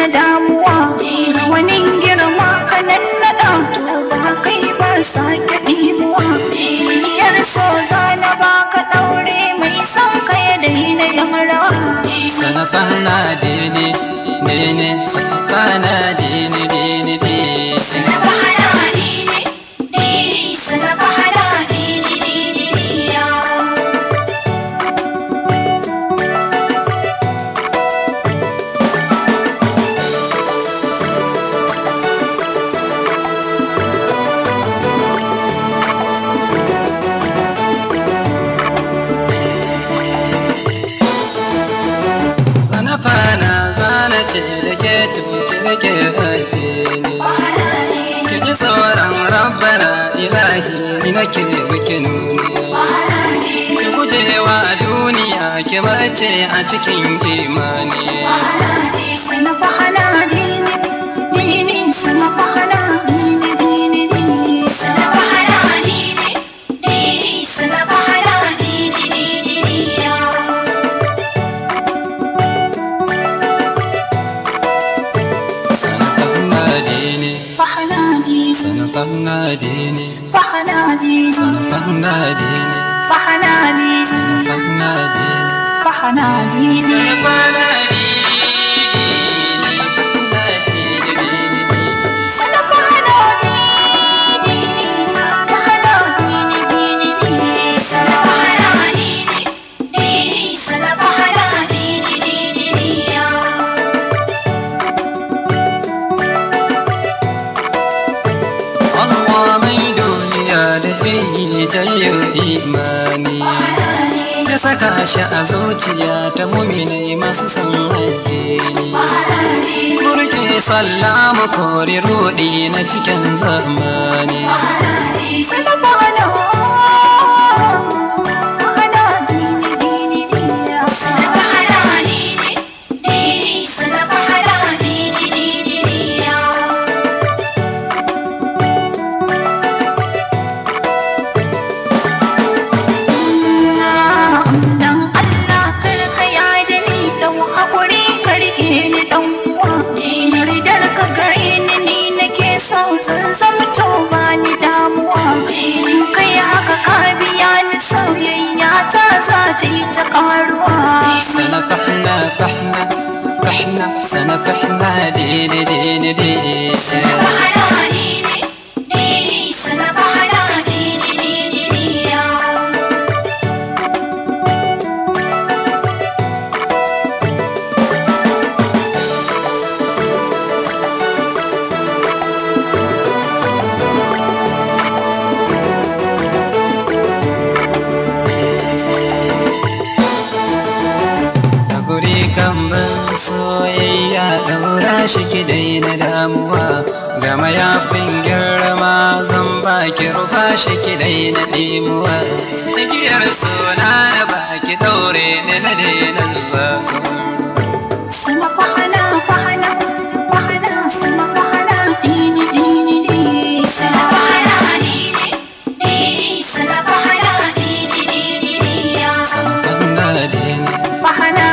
daina damuwa rawanin girma kanan na ɗauto ba kai ba sake ɗimuwa biyar so zana ba ka ɗaure mai son ka ya daina yamara sana fahna dini dini sana fahna dini dini dini sana fahna dini dini sana fahna dini dini ya fana zana ce da ke cuci da ke addini ki ji tsoron rabbana ilahi ni nake biki nuni ki gujewa duniya ki mace a cikin imani sana fahna dini dini sana fahna dini dini dini sana fahna dini dini sana fahna dini dini ya fahna dini fahna dini fahna dini fahna dini fahna dini fahna dini fahna dini jayyar imani ya saka shi a zuciya ta muminai masu san addini murke sallamu kori rudi na cikin zamani سنفحنا فحنا فحنا سنفحنا ديني ديني ديني سنفحنا ديني ديني سنفحنا ديني ديني ديني kamban soyayya daura shi ki daina damuwa ga mayafin girma zan baki rufa shi ki daina dimuwa igiyar suna na baki daure ne na daina zuba sana fahna fahna fahna sana fahna dini dini dini sana fahna dini dini sana fahna dini dini dini ya sana fahna dini fahna